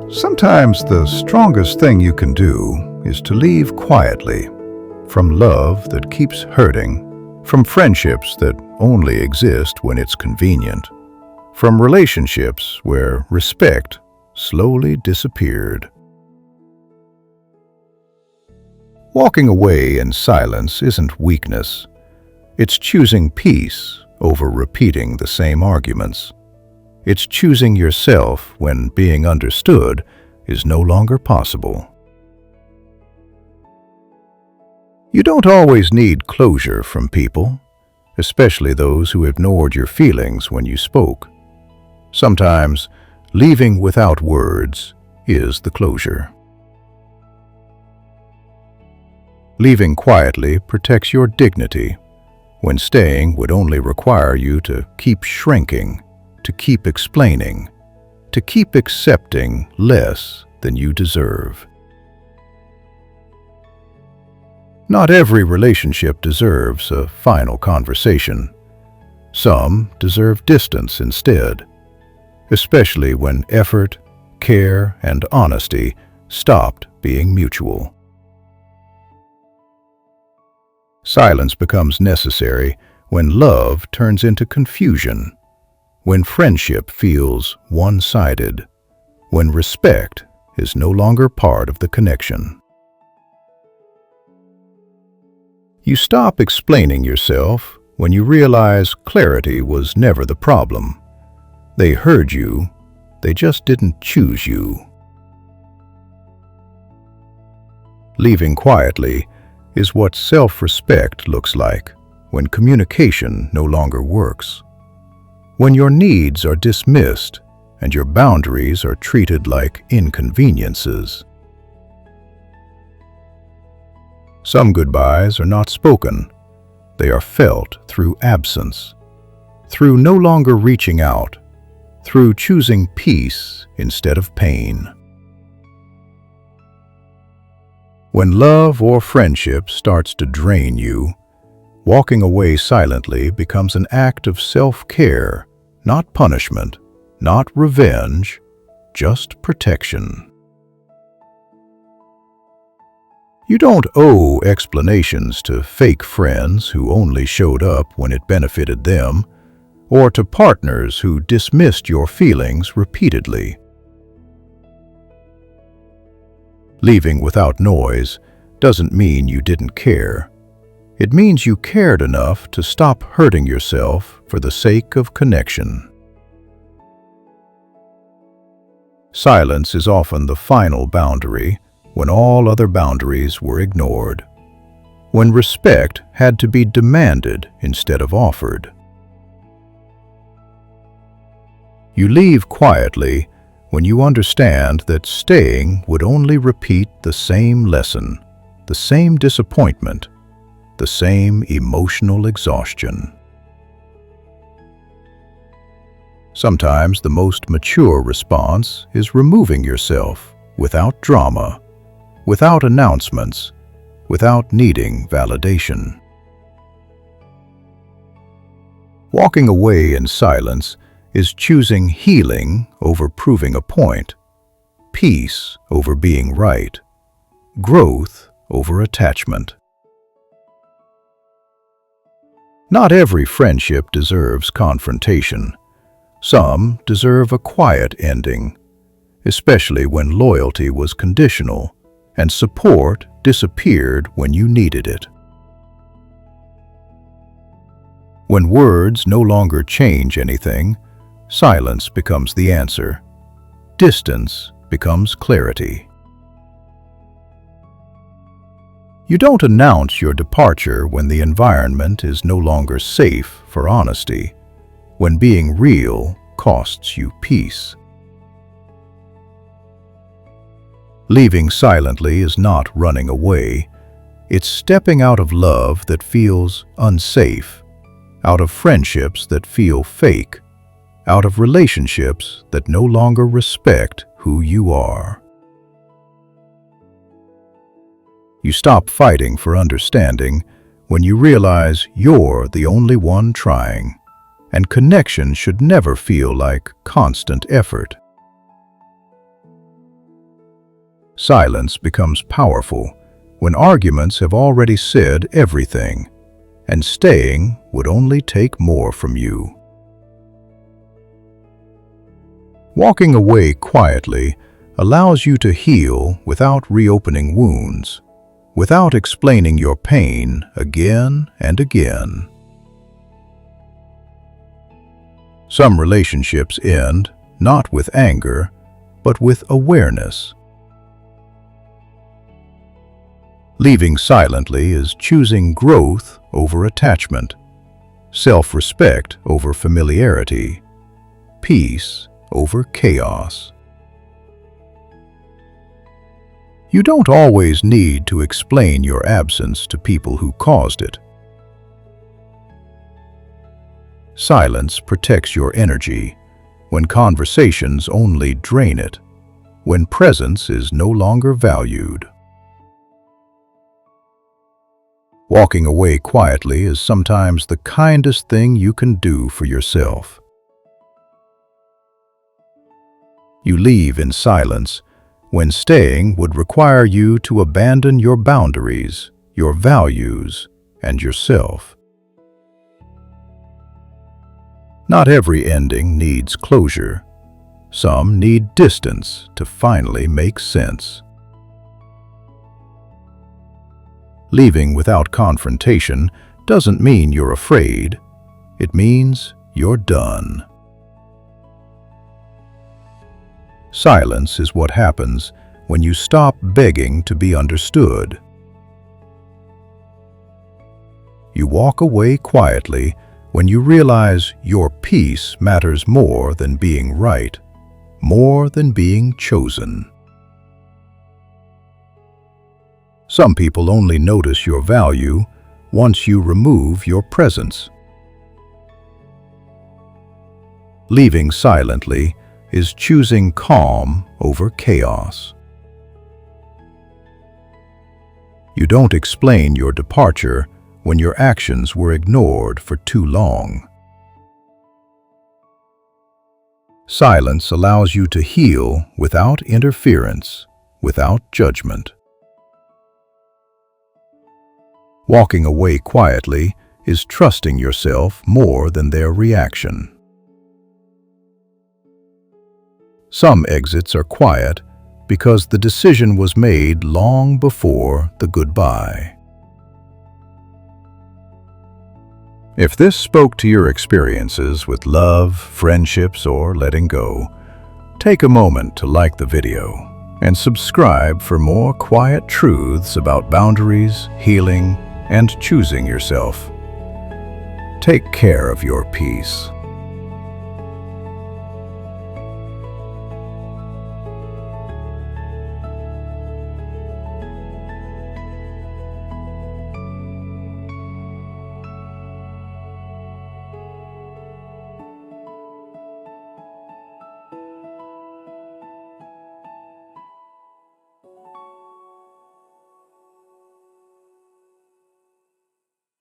Sometimes the strongest thing you can do is to leave quietly, from love that keeps hurting, from friendships that only exist when it's convenient, from relationships where respect slowly disappeared. Walking away in silence isn't weakness. It's choosing peace over repeating the same arguments. It's choosing yourself when being understood is no longer possible. You don't always need closure from people, especially those who ignored your feelings when you spoke. Sometimes, leaving without words is the closure. Leaving quietly protects your dignity, when staying would only require you to keep shrinking, to keep explaining, to keep accepting less than you deserve. Not every relationship deserves a final conversation. Some deserve distance instead, especially when effort, care, and honesty stopped being mutual. Silence becomes necessary when love turns into confusion, when friendship feels one-sided, when respect is no longer part of the connection. You stop explaining yourself when you realize clarity was never the problem. They heard you, they just didn't choose you. Leaving quietly is what self-respect looks like when communication no longer works. When your needs are dismissed and your boundaries are treated like inconveniences. Some goodbyes are not spoken. They are felt through absence, through no longer reaching out, through choosing peace instead of pain. When love or friendship starts to drain you, walking away silently becomes an act of self-care, not punishment, not revenge, just protection. You don't owe explanations to fake friends who only showed up when it benefited them, or to partners who dismissed your feelings repeatedly. Leaving without noise doesn't mean you didn't care. It means you cared enough to stop hurting yourself for the sake of connection. Silence is often the final boundary when all other boundaries were ignored, when respect had to be demanded instead of offered. You leave quietly when you understand that staying would only repeat the same lesson, the same disappointment, the same emotional exhaustion. Sometimes the most mature response is removing yourself without drama, without announcements, without needing validation. Walking away in silence is choosing healing over proving a point, peace over being right, growth over attachment. Not every friendship deserves confrontation. Some deserve a quiet ending, especially when loyalty was conditional and support disappeared when you needed it. When words no longer change anything, silence becomes the answer. Distance becomes clarity. You don't announce your departure when the environment is no longer safe for honesty, when being real costs you peace. Leaving silently is not running away. It's stepping out of love that feels unsafe, out of friendships that feel fake, out of relationships that no longer respect who you are. You stop fighting for understanding when you realize you're the only one trying, and connection should never feel like constant effort. Silence becomes powerful when arguments have already said everything, and staying would only take more from you. Walking away quietly allows you to heal without reopening wounds, without explaining your pain again and again. Some relationships end not with anger, but with awareness. Leaving silently is choosing growth over attachment, self-respect over familiarity, peace over chaos. You don't always need to explain your absence to people who caused it. Silence protects your energy when conversations only drain it, when presence is no longer valued. Walking away quietly is sometimes the kindest thing you can do for yourself. You leave in silence when staying would require you to abandon your boundaries, your values, and yourself. Not every ending needs closure. Some need distance to finally make sense. Leaving without confrontation doesn't mean you're afraid. It means you're done. Silence is what happens when you stop begging to be understood. You walk away quietly when you realize your peace matters more than being right, more than being chosen. Some people only notice your value once you remove your presence. Leaving silently is choosing calm over chaos. You don't explain your departure when your actions were ignored for too long. Silence allows you to heal without interference, without judgment. Walking away quietly is trusting yourself more than their reaction. Some exits are quiet because the decision was made long before the goodbye. If this spoke to your experiences with love, friendships, or letting go, take a moment to like the video and subscribe for more quiet truths about boundaries, healing, and choosing yourself. Take care of your peace.